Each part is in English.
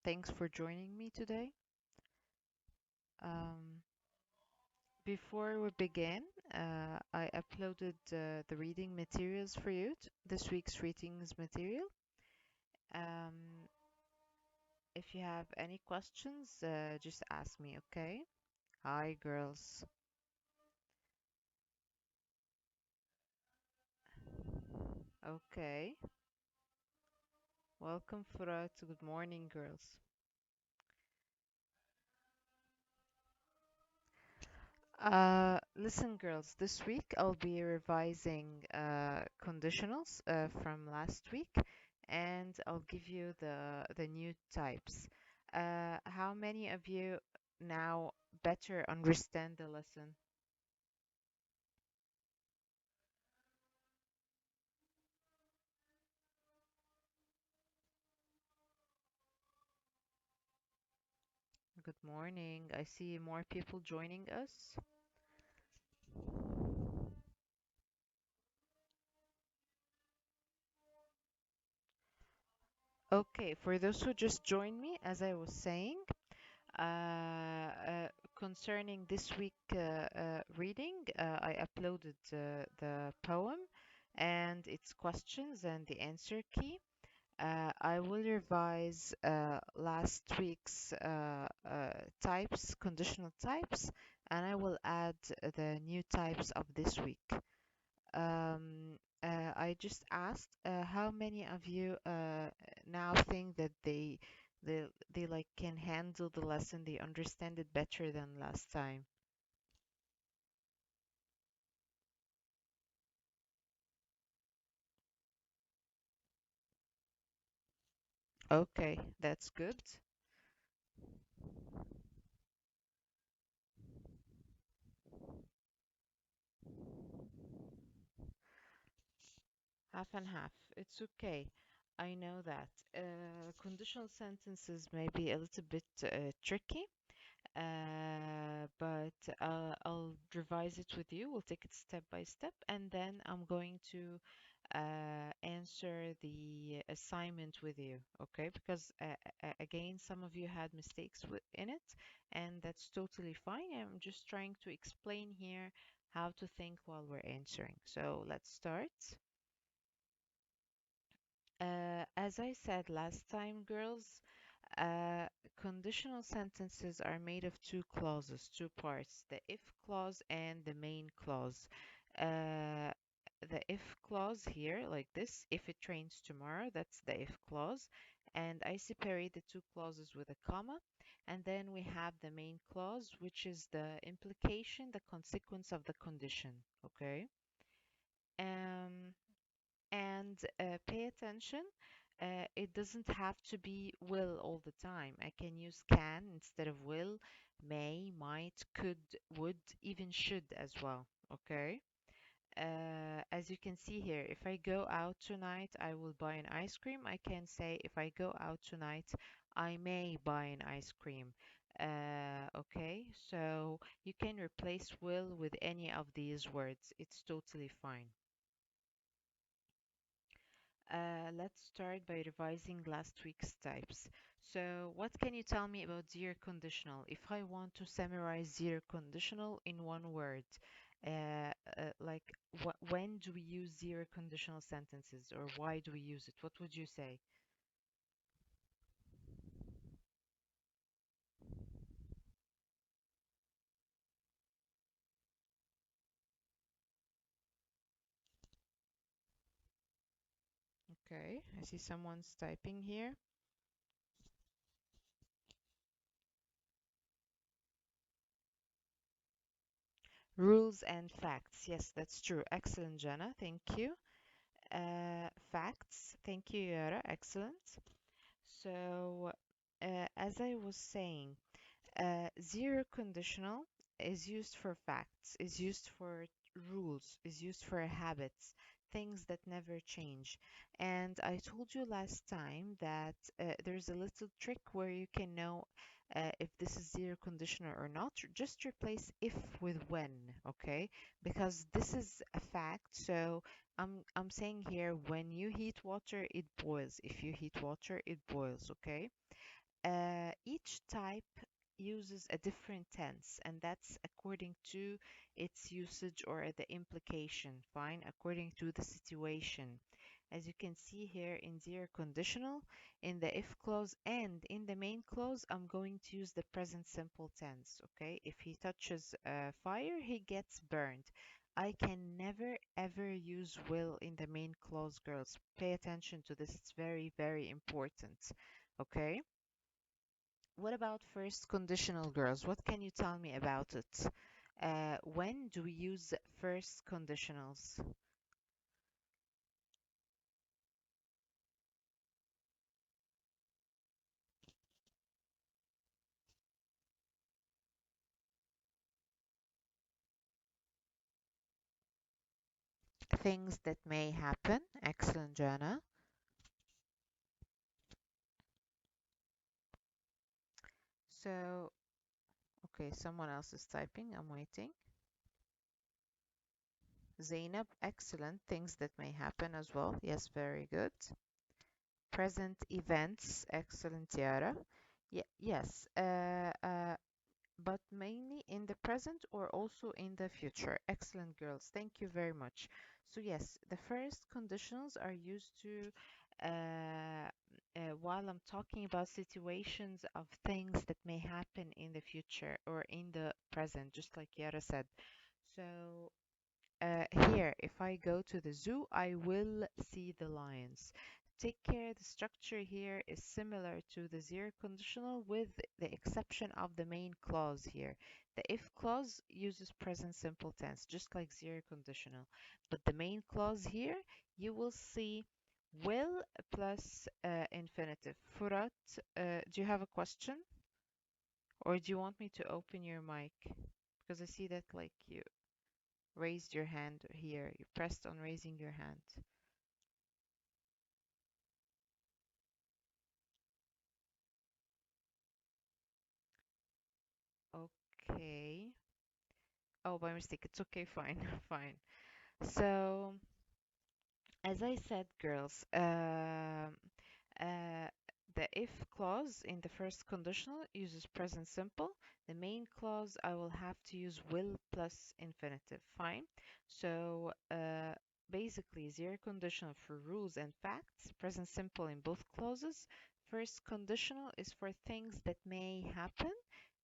Thanks for joining me today. Um, Before we begin, I uploaded the reading materials for you, this week's readings material. Um, if you have any questions, just ask me, okay? Hi, girls. Okay. Welcome, Fırat. Good morning, girls. Listen, girls, this week I'll be revising conditionals from last week, and I'll give you the new types. How many of you now better understand the lesson? Good morning. I see more people joining us. Okay, for those who just joined me, as I was saying, concerning this week reading, I uploaded the poem and its questions and the answer key. I will revise last week's types, conditional types, and I will add the new types of this week. I just asked how many of you now think that they like can handle the lesson, they understand it better than last time. Okay, that's good. Half and half. It's okay. I know that. Conditional sentences may be a little bit tricky, but I'll revise it with you. We'll take it step by step, and then I'm going to answer the assignment with you, okay? Because again, some of you had mistakes in it, and that's totally fine. I'm just trying to explain here how to think while we're answering. So let's start. As I said last time, girls, uh, conditional sentences are made of two clauses, two parts, the if clause and the main clause. Uh, the if clause here, like this, if it rains tomorrow, that's the if clause. And I separate the two clauses with a comma. And then we have the main clause, which is the implication, the consequence of the condition. Okay? Um, and pay attention. It doesn't have to be will all the time. I can use can instead of will, may, might, could, would, even should as well. Okay. As you can see here, if I go out tonight, I will buy an ice cream. I can say if I go out tonight, I may buy an ice cream. Okay, so you can replace will with any of these words. It's totally fine. Let's start by revising last week's types. So, what can you tell me about zero conditional? If I want to summarize zero conditional in one word, like when do we use zero conditional sentences or why do we use it? What would you say? Okay, I see someone's typing here. Rules and facts. Yes, that's true. Excellent, Jana. Thank you. Facts. Thank you, Yara. Excellent. So, as I was saying, zero conditional is used for facts, is used for rules, is used for habits, things that never change. And I told you last time that there's a little trick where you can know if this is zero conditional or not. Just replace if with when, okay? Because this is a fact. So I'm saying here when you heat water, it boils. If you heat water, it boils, okay? Each type uses a different tense, and that's according to its usage or the implication, fine, according to the situation. As you can see here in zero conditional, in the if clause and in the main clause, I'm going to use the present simple tense, okay? If he touches fire, he gets burned. I can never ever use will in the main clause, girls. Pay attention to this, it's very, very important, okay? What about first conditional, girls? What can you tell me about it? When do we use first conditionals? Things that may happen. Excellent, Jana. So, okay, someone else is typing. I'm waiting. Zainab, excellent. Things that may happen as well. Yes, very good. Present events. Excellent, Yara. Yes. But mainly in the present or also in the future. Excellent, girls. Thank you very much. So yes, the first conditionals are used to while I'm talking about situations of things that may happen in the future or in the present, just like Yara said. So here, if I go to the zoo, I will see the lions. Take care, the structure here is similar to the zero conditional with the exception of the main clause here. The if clause uses present simple tense, just like zero conditional. But the main clause here, you will see will plus infinitive. Furat, do you have a question? Or do you want me to open your mic? Because I see that like you raised your hand here. You pressed on raising your hand. Okay. Oh, by mistake. It's okay. Fine. Fine. So, as I said, girls, uh, the if clause in the first conditional uses present simple. The main clause, I will have to use will plus infinitive. Fine. So, basically, zero conditional for rules and facts, present simple in both clauses. First conditional is for things that may happen,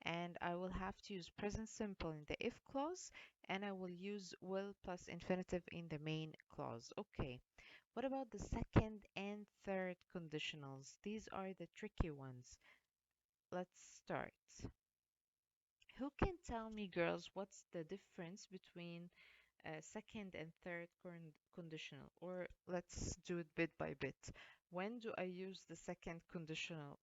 and I will have to use present simple in the if clause, and I will use will plus infinitive in the main clause. Okay. What about the second and third conditionals? These are the tricky ones. Let's start. Who can tell me, girls, what's the difference between second and third conditional? Or let's do it bit by bit. When do I use the second conditional?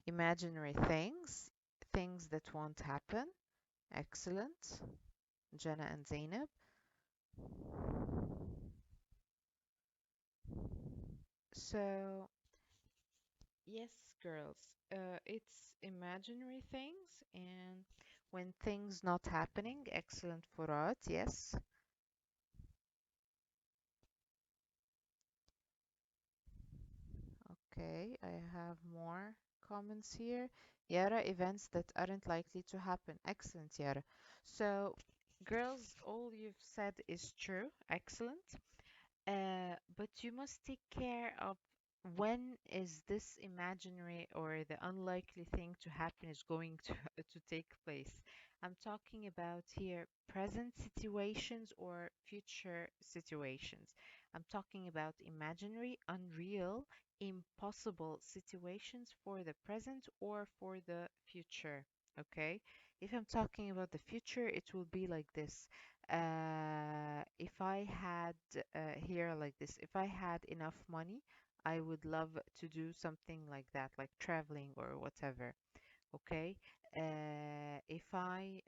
Imaginary things, things that won't happen. Excellent. Jenna and Zainab. So, yes, girls, it's imaginary things and when things not happening. Excellent for art, yes. Okay, I have more comments here. Yara, events that aren't likely to happen. Excellent, Yara. So, girls, all you've said is true. Excellent. But you must take care of when is this imaginary or the unlikely thing to happen is going to, to take place. I'm talking about here present situations or future situations. I'm talking about imaginary, unreal, impossible situations for the present or for the future. Okay? If I'm talking about the future, it will be like this. If I had here like this, if I had enough money, I would love to do something like that, like traveling or whatever. Okay. If I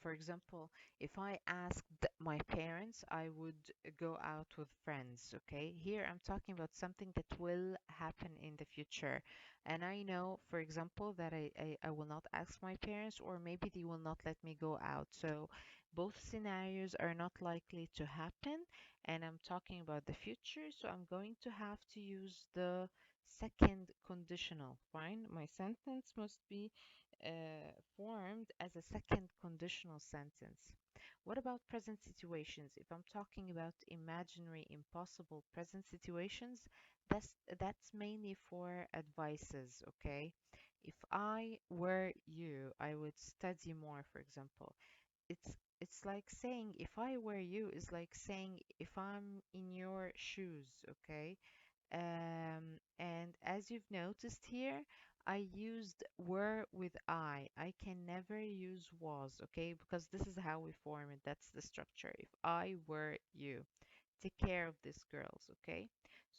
For example, if I asked my parents, I would go out with friends, okay? Here I'm talking about something that will happen in the future. And I know, for example, that I will not ask my parents, or maybe they will not let me go out. So both scenarios are not likely to happen. And I'm talking about the future, so I'm going to have to use the second conditional. Fine? My sentence must be formed as a second conditional sentence. What about present situations? If I'm talking about imaginary, impossible present situations, that's mainly for advices, okay? If I were you, I would study more, for example. It's like saying if I were you is like saying if I'm in your shoes, okay? And as you've noticed here, I used were with I. I can never use was, okay? Because this is how we form it. That's the structure. If I were you, take care of these girls, okay?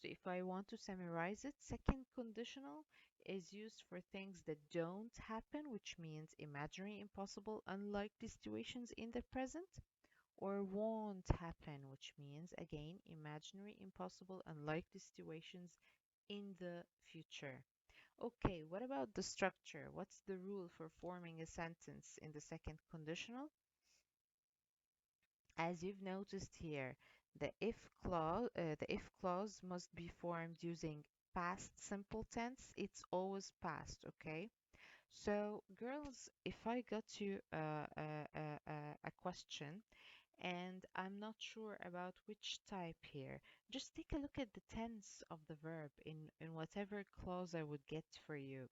So if I want to summarize it, second conditional is used for things that don't happen, which means imaginary, impossible, unlikely situations in the present, or won't happen, which means again imaginary, impossible, unlikely situations in the future. Okay, what about the structure? What's the rule for forming a sentence in the second conditional? As you've noticed here, the if clause must be formed using past simple tense. It's always past, okay? So, girls, if I got you a question and I'm not sure about which type here. Just take a look at the tense of the verb in whatever clause I would get for you.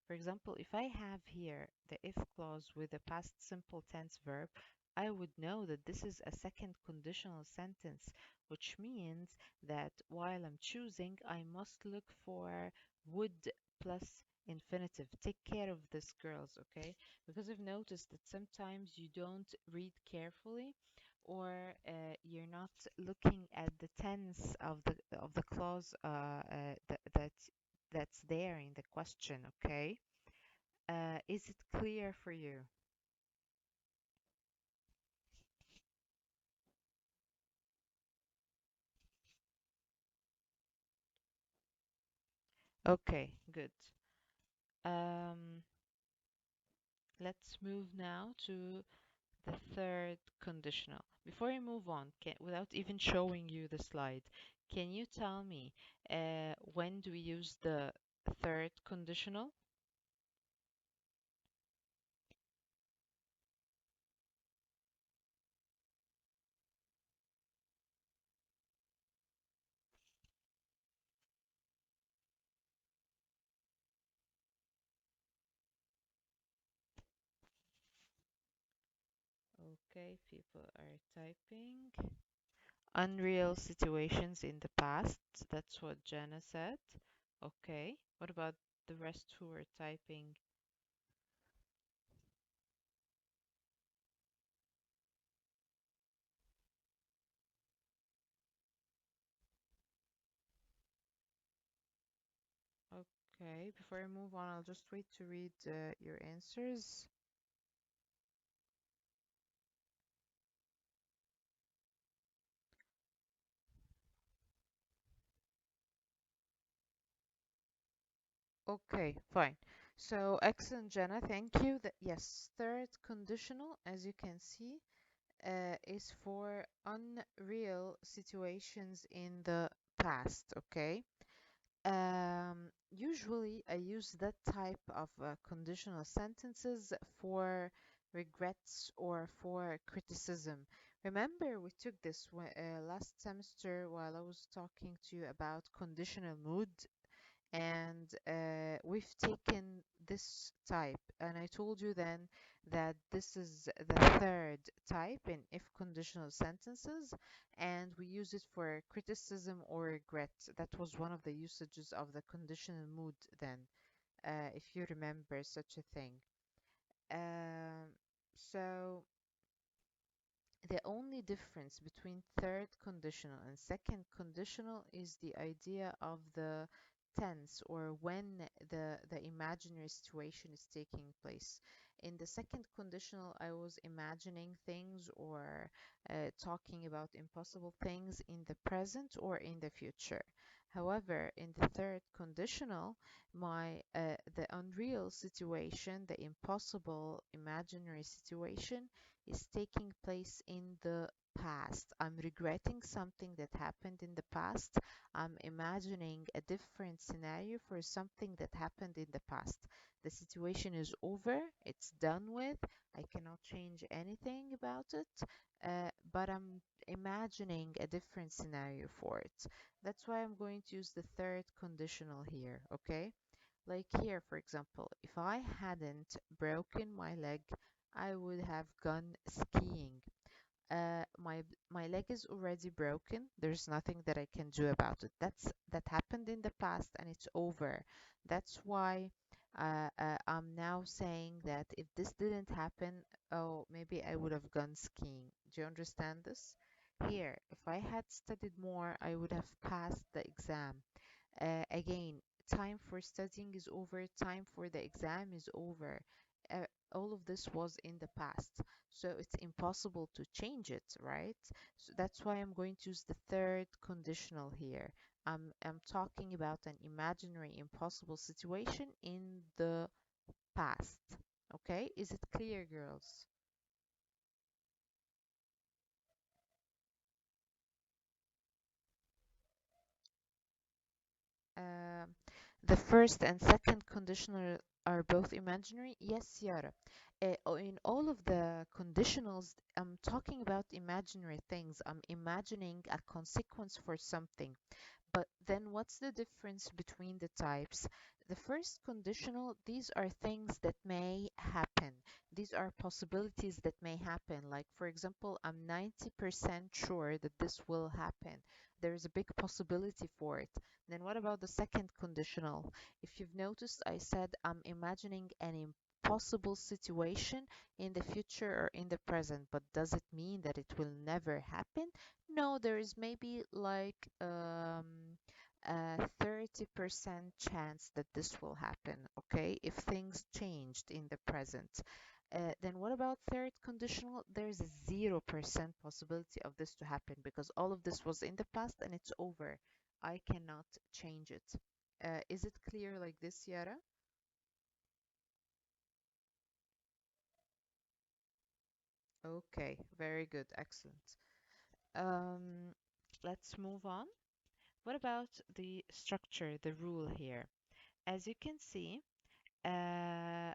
For example, if I have here the if clause with the past simple tense verb, I would know that this is a second conditional sentence, which means that while I'm choosing, I must look for would plus infinitive. Take care of this, girls, okay? Because I've noticed that sometimes you don't read carefully or you're not looking at the tense of the clause that's there in the question, okay? Is it clear for you? Okay, good. Um, let's move now to the third conditional. Before I move on, without even showing you the slide, can you tell me when do we use the third conditional? Okay, people are typing. Unreal situations in the past. That's what Jenna said. Okay. What about the rest who are typing? Okay. Before I move on, I'll just wait to read your answers. Okay, fine. So, excellent, Jenna. Thank you. That yes, third conditional, as you can see, is for unreal situations in the past. Okay. Usually, I use that type of conditional sentences for regrets or for criticism. Remember, we took this last semester while I was talking to you about conditional mood, and we've taken this type. And I told you then that this is the third type in if conditional sentences, and we use it for criticism or regret. That was one of the usages of the conditional mood then, if you remember such a thing. Um, so the only difference between third conditional and second conditional is the idea of the tense or when the imaginary situation is taking place. In the second conditional, I was imagining things or talking about impossible things in the present or in the future. However, in the third conditional, the unreal situation, the impossible imaginary situation is taking place in the past. I'm regretting something that happened in the past. I'm imagining a different scenario for something that happened in the past. The situation is over, it's done with. I cannot change anything about it, but I'm imagining a different scenario for it. That's why I'm going to use the third conditional here, okay? Like here, for example, if I hadn't broken my leg, I would have gone skiing. My leg is already broken. There's nothing that I can do about it. That happened in the past and it's over. That's why I'm now saying that if this didn't happen, oh, maybe I would have gone skiing. Do you understand this? Here, if I had studied more, I would have passed the exam. Again, time for studying is over, time for the exam is over. All of this was in the past, so it's impossible to change it, right? So that's why I'm going to use the third conditional here. I'm talking about an imaginary impossible situation in the past. Okay, is it clear, girls? Um, the first and second conditional are both imaginary. Yes, Yara. In all of the conditionals, I'm talking about imaginary things. I'm imagining a consequence for something. But then what's the difference between the types? The first conditional, these are things that may happen. These are possibilities that may happen. Like, for example, I'm 90% sure that this will happen. There is a big possibility for it. Then what about the second conditional? If you've noticed, I said I'm imagining an impossible situation in the future or in the present, but does it mean that it will never happen? No, there is maybe like a 30% chance that this will happen, okay, if things changed in the present. Then what about third conditional? There's a 0% possibility of this to happen because all of this was in the past and it's over. I cannot change it. Is it clear like this, Yara? Okay, very good, excellent. Um, let's move on. What about the structure, the rule here? As you can see, uh,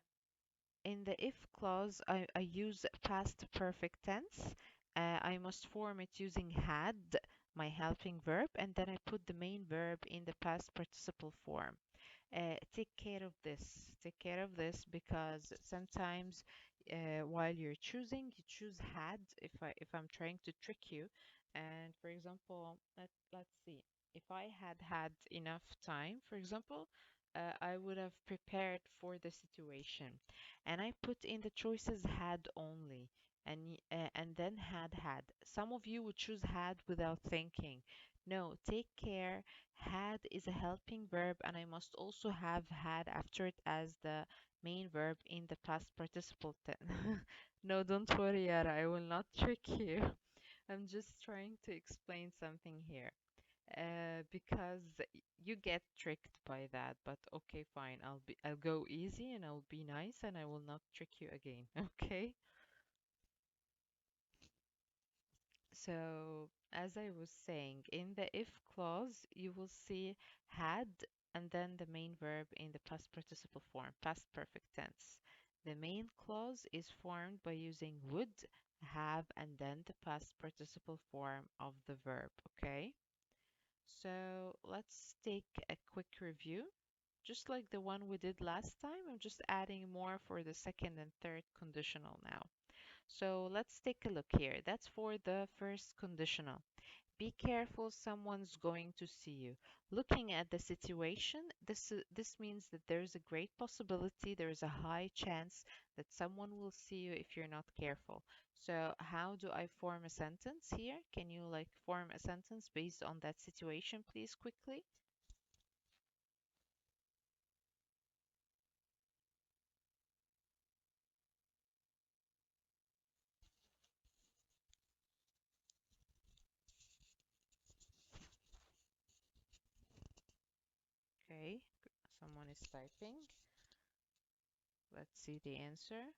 in the if clause, I use past perfect tense. I must form it using had, my helping verb, and then I put the main verb in the past participle form. Take care of this. Take care of this because sometimes while you're choosing, you choose had if I'm trying to trick you. And for example, let's see. If I had had enough time, for example, I would have prepared for the situation. And I put in the choices had only and then had. Some of you would choose had without thinking. No, take care. Had is a helping verb, and I must also have had after it as the main verb in the past participle tense. No, don't worry, Yara. I will not trick you. I'm just trying to explain something here. Because you get tricked by that, but okay, fine. I'll go easy and I'll be nice and I will not trick you again. Okay? So, as I was saying, in the if clause, you will see had and then the main verb in the past participle form, past perfect tense. The main clause is formed by using would, have, and then the past participle form of the verb, okay? So let's take a quick review. Just like the one we did last time, I'm just adding more for the second and third conditional now. So let's take a look here. That's for the first conditional. Be careful, someone's going to see you. Looking at the situation, this means that there's a great possibility, there's a high chance that someone will see you if you're not careful. So how do I form a sentence here? Can you like form a sentence based on that situation, please, quickly? Okay, someone is typing. Let's see the answer.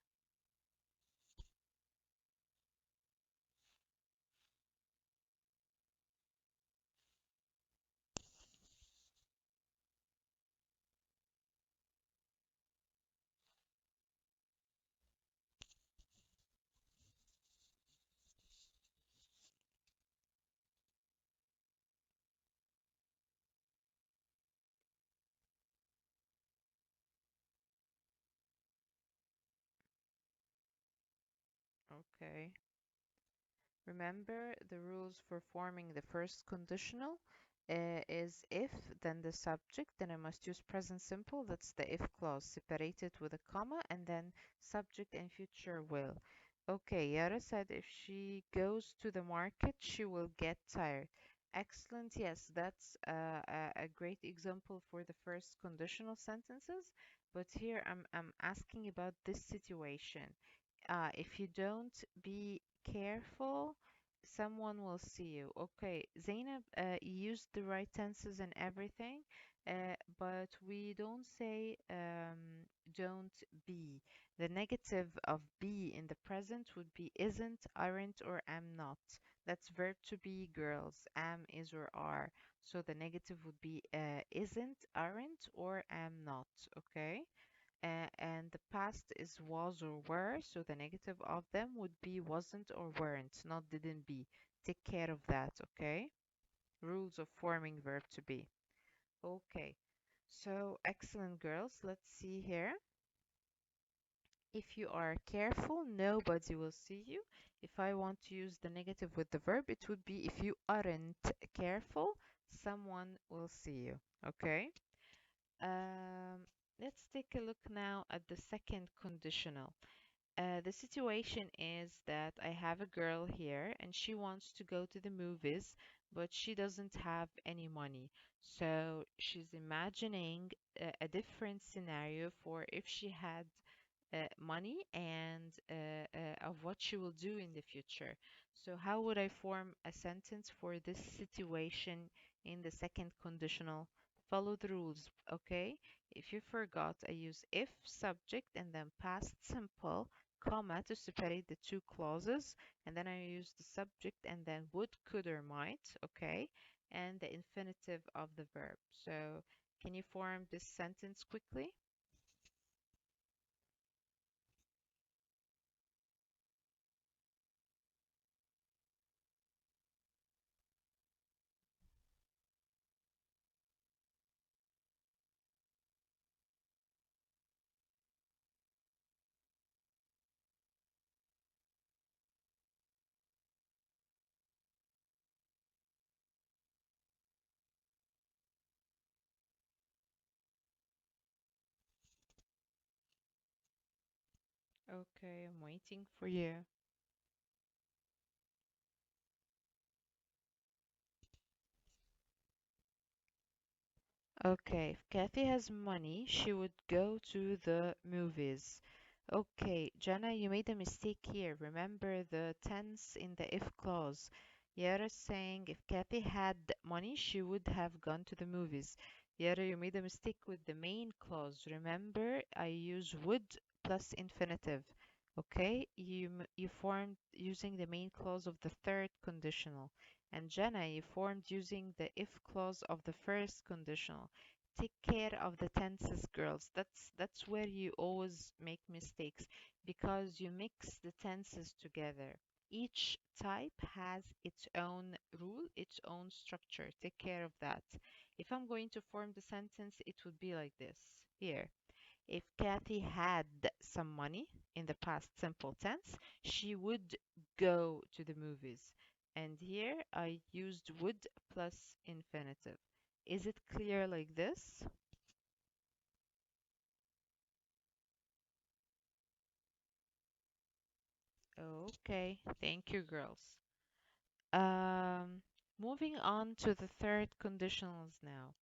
Okay. Remember the rules for forming the first conditional is if, then the subject, then I must use present simple, that's the if clause, separated with a comma, and then subject and future will. Okay, Yara said if she goes to the market, she will get tired. Excellent, yes, that's a great example for the first conditional sentences, but here I'm asking about this situation. If you don't be careful, someone will see you. Okay, Zainab, you used the right tenses and everything, but we don't say don't be. The negative of be in the present would be isn't, aren't, or am not. That's verb to be, girls. Am, is, or are. So the negative would be isn't, aren't, or am not. Okay? And the past is was or were, so the negative of them would be wasn't or weren't, not didn't be. Take care of that, okay? Rules of forming verb to be. Okay, so excellent, girls. Let's see here. If you are careful, nobody will see you. If I want to use the negative with the verb, it would be if you aren't careful, someone will see you, okay? Um, let's take a look now at the second conditional. The situation is that I have a girl here and she wants to go to the movies, but she doesn't have any money. So she's imagining a different scenario for if she had money and of what she will do in the future. So, how would I form a sentence for this situation in the second conditional? Follow the rules, okay? If you forgot, I use if subject and then past simple, comma to separate the two clauses, and then I use the subject and then would, could, or might, okay? And the infinitive of the verb. So, can you form this sentence quickly? Okay, I'm waiting for you. Okay, if Kathy has money, she would go to the movies. Okay, Jana, you made a mistake here. Remember the tense in the if clause. Yara saying if Kathy had money, she would have gone to the movies. Yara, you made a mistake with the main clause. Remember, I use would plus infinitive. Okay, you formed using the main clause of the third conditional. And Jana, you formed using the if clause of the first conditional. Take care of the tenses, girls. That's where you always make mistakes because you mix the tenses together. Each type has its own rule, its own structure. Take care of that. If I'm going to form the sentence, it would be like this. Here, if Kathy had some money in the past simple tense, she would go to the movies. And here I used would plus infinitive. Is it clear like this? Okay, thank you, girls. Um, moving on to the third conditionals now.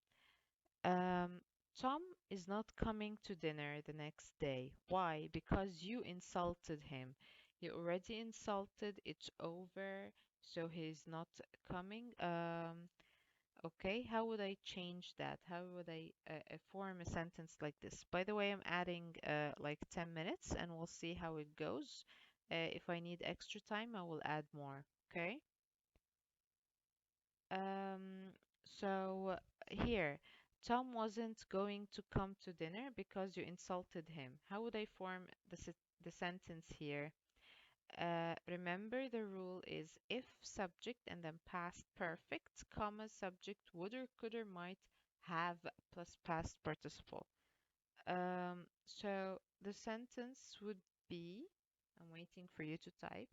Um, Tom is not coming to dinner the next day. Why? Because you insulted him. You already insulted, it's over, so he's not coming. Okay, how would I change that? How would I form a sentence like this? By the way, I'm adding like 10 minutes and we'll see how it goes. If I need extra time, I will add more. Okay? Um, so here, Tom wasn't going to come to dinner because you insulted him. How would I form the sentence here? Remember the rule is if subject and then past perfect, comma, subject would or could or might have plus past participle. So the sentence would be, I'm waiting for you to type.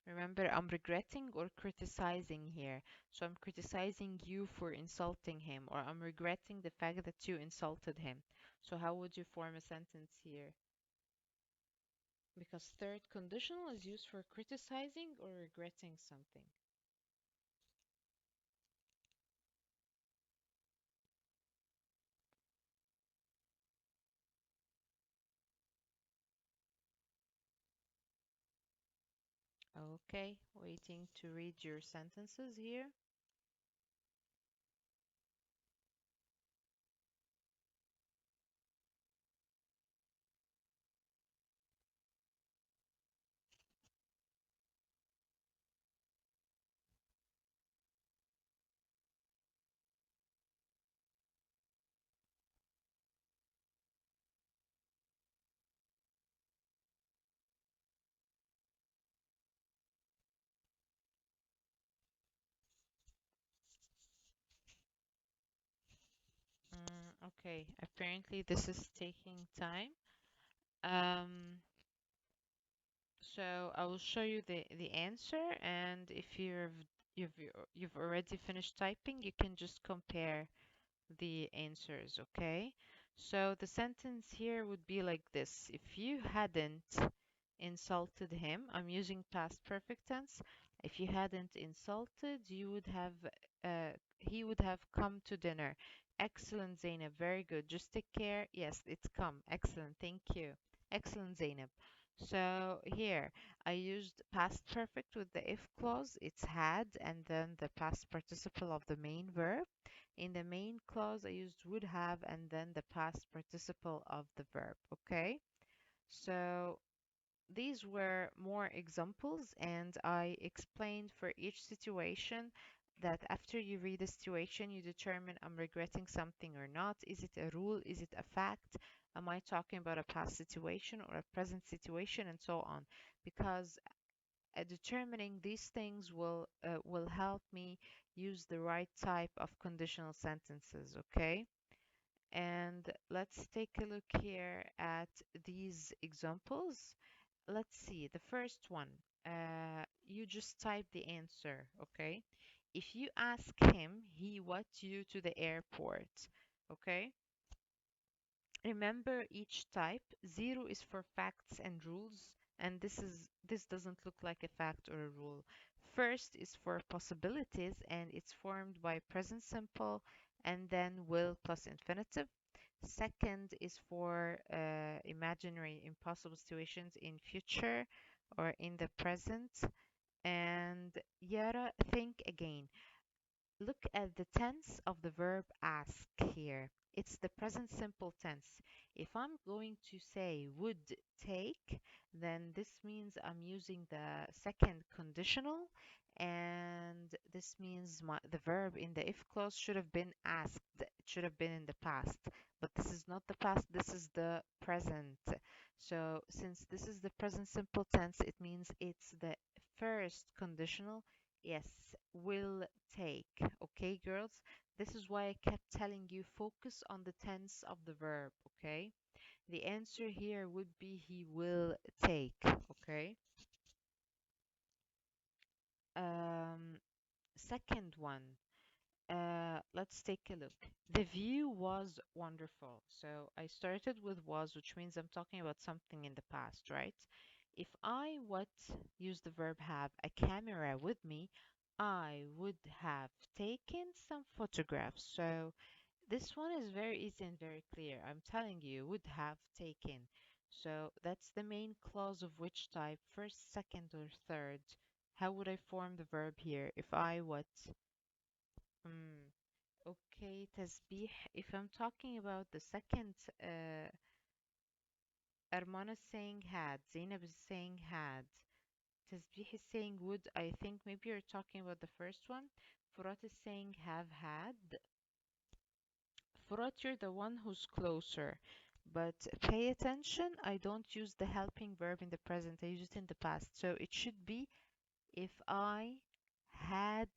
Remember, I'm regretting or criticizing here. So I'm criticizing you for insulting him, or I'm regretting the fact that you insulted him. So how would you form a sentence here? Because third conditional is used for criticizing or regretting something. Okay, waiting to read your sentences here. Okay, apparently this is taking time. Um, so I will show you the answer, and if you've already finished typing, you can just compare the answers, okay? So the sentence here would be like this. If you hadn't insulted him, I'm using past perfect tense. If you hadn't insulted, you would have he would have come to dinner. Excellent, Zainab. Very good. Just take care. Yes, it's come. Excellent. Thank you. Excellent, Zainab. So here I used past perfect with the if clause. It's had and then the past participle of the main verb. In the main clause, I used would have and then the past participle of the verb. Okay, so these were more examples, and I explained for each situation that after you read the situation, you determine I'm regretting something or not. Is it a rule? Is it a fact? Am I talking about a past situation or a present situation, and so on? Because determining these things will help me use the right type of conditional sentences, okay? And let's take a look here at these examples. Let's see, the first one. You just type the answer, okay? If you ask him, he what you to the airport, okay? Remember each type. Zero is for facts and rules, and this doesn't look like a fact or a rule. First is for possibilities, and it's formed by present simple and then will plus infinitive. Second is for imaginary impossible situations in future or in the present. And Yara, think again. Look at the tense of the verb ask here. It's the present simple tense. If I'm going to say would take, then this means I'm using the second conditional, and this means the verb in the if clause should have been asked. It should have been in the past, but this is not the past, this is the present. So since this is the present simple tense, it means it's the first conditional. Yes, will take. Okay, girls? This is why I kept telling you focus on the tense of the verb, okay? The answer here would be he will take, okay? Um, Second one. Let's take a look. The view was wonderful. So I started with was, which means I'm talking about something in the past, right? If I would use the verb have a camera with me, I would have taken some photographs. So this one is very easy and very clear. I'm telling you, would have taken. So that's the main clause of which type? First, second, or third? How would I form the verb here? If I what? Hmm. Okay, tasbih. If I'm talking about the second, Arman is saying had, Zainab is saying had, Tasbih is saying would. I think maybe you're talking about the first one. Furat is saying have had. Furat, you're the one who's closer. But pay attention, I don't use the helping verb in the present, I use it in the past. So it should be if I had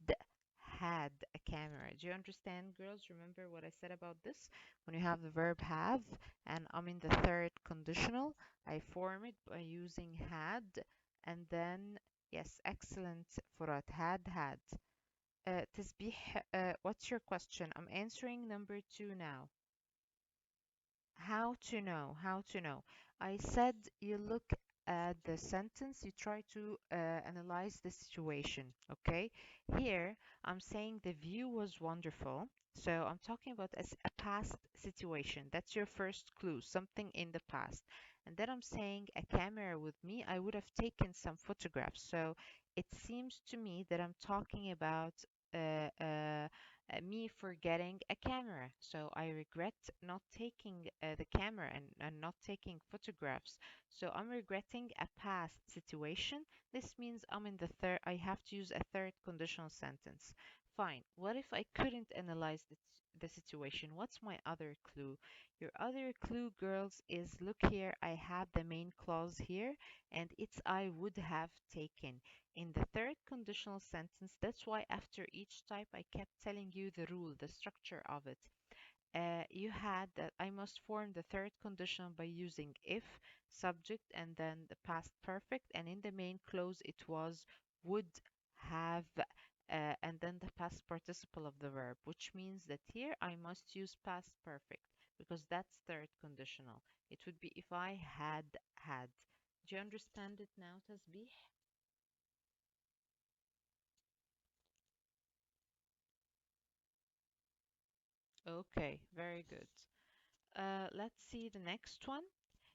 had a camera. Do you understand, girls? Remember what I said about this? When you have the verb have and I'm in the third conditional, I form it by using had and then, yes, excellent, Furat. Had. Tasbih, what's your question? I'm answering number two now. How to know? How to know? I said you look at the sentence, you try to analyze the situation, okay? Here, I'm saying the view was wonderful. So I'm talking about as a past situation. That's your first clue, something in the past. And then I'm saying a camera with me, I would have taken some photographs. So it seems to me that I'm talking about uh, uh, me forgetting a camera. So I regret not taking the camera and not taking photographs. So I'm regretting a past situation. This means I'm in the third, I have to use a third conditional sentence. Fine. What if I couldn't analyze the situation? What's my other clue? Your other clue, girls, is look here, I have the main clause here, and it's I would have taken. In the third conditional sentence, that's why after each type I kept telling you the rule, the structure of it. You had that I must form the third conditional by using if, subject, and then the past perfect, and in the main clause it was would have, and then the past participle of the verb, which means that here I must use past perfect because that's third conditional. It would be if I had. Do you understand it now, Tasbih? Okay, very good. Let's see the next one.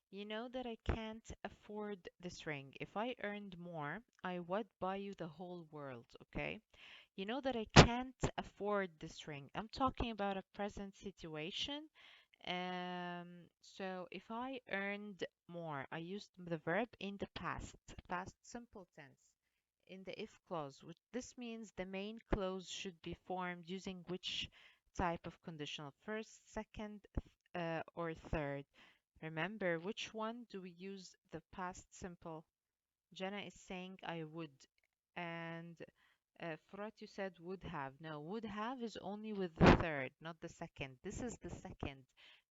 You know that I can't afford this ring. If I earned more, I would buy you the whole world, okay? You know that I can't afford this ring. I'm talking about a present situation. So if I earned more, I used the verb in the past simple tense, in the if clause, which this means the main clause should be formed using which type of conditional? First, second, or third? Remember, which one do we use the past simple? Jenna is saying I would. And Frat, you said would have. No, would have is only with the third, not the second. This is the second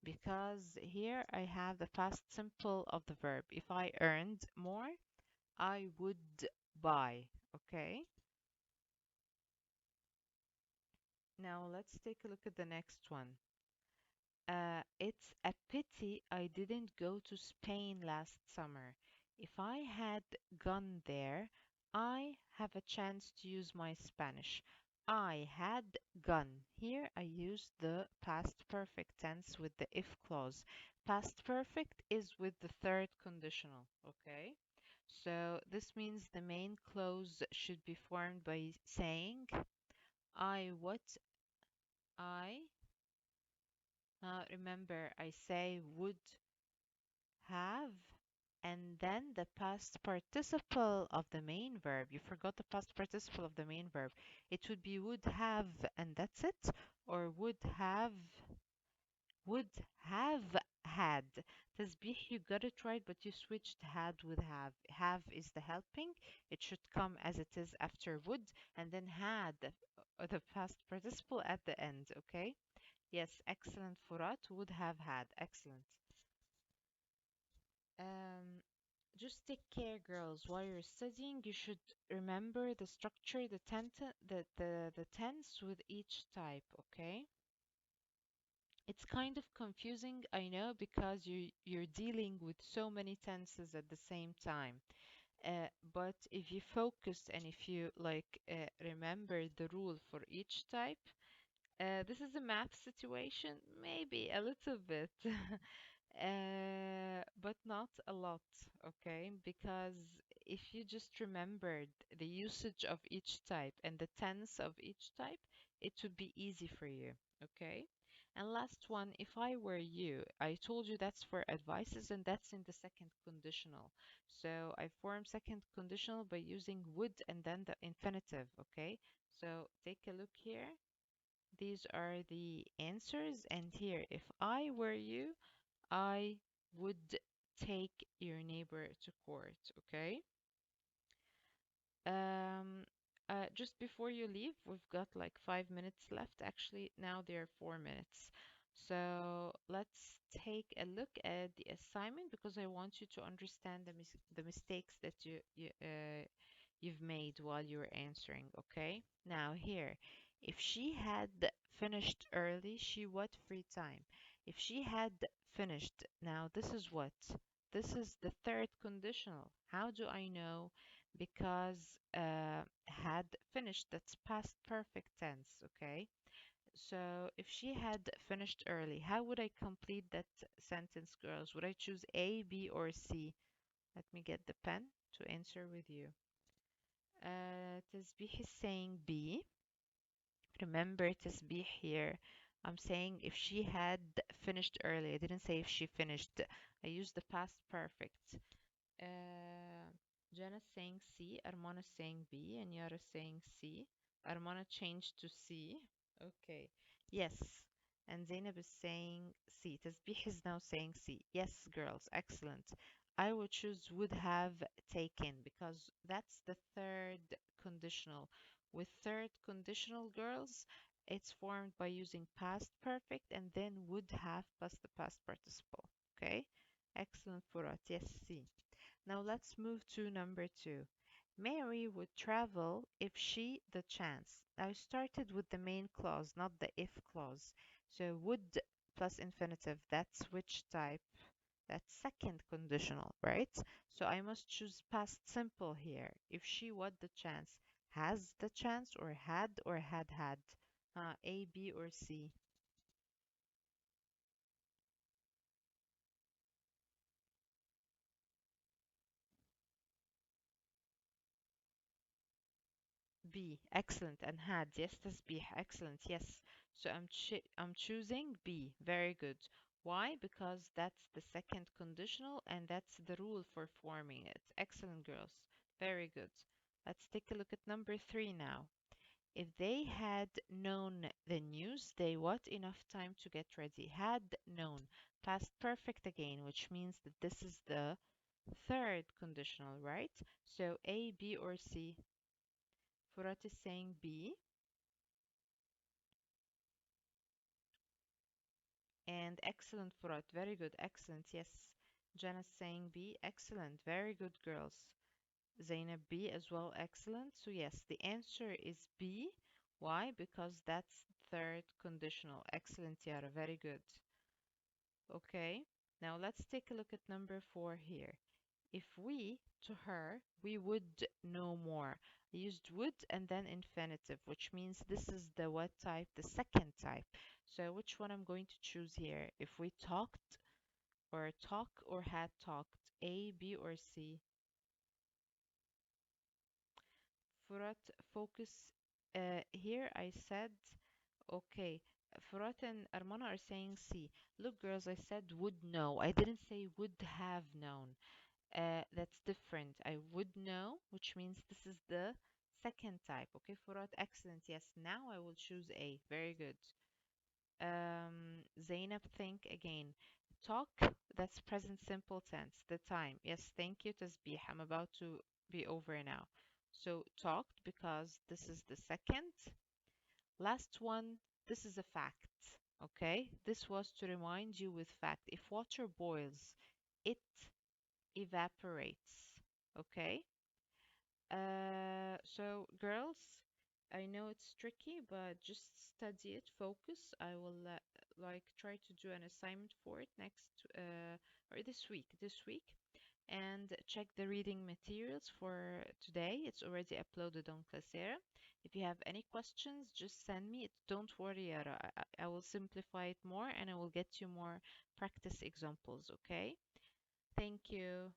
because here I have the past simple of the verb. If I earned more, I would buy. Okay. Now let's take a look at the next one. It's a pity I didn't go to Spain last summer. If I had gone there, I have a chance to use my Spanish. I had gone. Here I use the past perfect tense with the if clause. Past perfect is with the third conditional, okay? So this means the main clause should be formed by saying I what I remember I say would have, and then the past participle of the main verb. You forgot the past participle of the main verb. It would be would have, and that's it, or would have had. Tasbih, you got it right, but you switched had with have. Have is the helping. It should come as it is after would, and then had, the past participle at the end, okay? Yes, excellent, Furat. Would have had. Excellent. Um, just take care, girls. While you're studying, you should remember the structure, the tense with each type, okay? It's kind of confusing, I know, because you're dealing with so many tenses at the same time. But if you focus and if you remember the rule for each type, this is a math situation, maybe a little bit. But not a lot, okay? Because if you just remembered the usage of each type and the tense of each type, it would be easy for you, okay? And last one, if I were you, I told you that's for advices and that's in the second conditional. So I form second conditional by using would and then the infinitive, okay? So take a look here. These are the answers, and here, if I were you, I would take your neighbor to court, okay? Um, just before you leave, we've got like 5 minutes left. Actually, now there are 4 minutes. So let's take a look at the assignment because I want you to understand the mistakes that you've made while you were answering, okay? Now here, if she had finished early, she would free time. If she had finished, now this is what? This is the third conditional. How do I know? Because had finished, that's past perfect tense, okay? So if she had finished early, how would I complete that sentence, girls? Would I choose A, B, or C? Let me get the pen to answer with you. Tasbih is saying B. Remember Tasbih here. I'm saying if she had finished early. I didn't say if she finished. I used the past perfect. Uh, Jenna's saying C, Armana's saying B, and Yara's saying C. Armana changed to C. Okay. Yes. And Zainab is saying C. Tasbih is now saying C. Yes, girls. Excellent. I would choose would have taken because that's the third conditional. With third conditional, girls, it's formed by using past perfect and then would have plus the past participle. Okay? Excellent, Furat. Yes, C. Now let's move to number two. Mary would travel if she the chance. I started with the main clause, not the if clause. So would plus infinitive, that's which type? That's second conditional, right? So I must choose past simple here. If she would the chance, has the chance or had had? A, B, or C? B, excellent, and had, yes, tasbih, excellent, yes. So I'm choosing B, very good. Why? Because that's the second conditional and that's the rule for forming it. Excellent, girls, very good. Let's take a look at number three now. If they had known the news, they what enough time to get ready. Had known, past perfect again, which means that this is the third conditional, right? So A, B, or C? Furat is saying B. And excellent, Furat. Very good. Excellent. Yes. Jana's saying B. Excellent. Very good, girls. Zainab B as well. Excellent. So yes, the answer is B. Why? Because that's third conditional. Excellent, Yara. Very good. Okay. Now let's take a look at number four here. If we, to her, we would know more. I used would and then infinitive, which means this is the what type? The second type. So which one I'm going to choose here? If we talked or talk or had talked, A, B, or C? Furat, focus. Here I said, okay. Furat and Armana are saying C. Look, girls, I said would know. I didn't say would have known. That's different. I would know, which means this is the second type. Okay, Furat, excellent. Yes, now I will choose A. Very good. Zainab, think again. Talk, that's present simple tense. The time. Yes, thank you, Tasbih. I'm about to be over now. So talked because this is the second. Last one, this is a fact. Okay, this was to remind you with fact. If water boils, it evaporates. Okay. So girls, I know it's tricky, but just study it, focus. I will like try to do an assignment for it next or this week. and check the reading materials for today. It's already uploaded on Coursera. If you have any questions, just send me. Don't worry, Yara. I will simplify it more and I will get you more practice examples, okay? Thank you.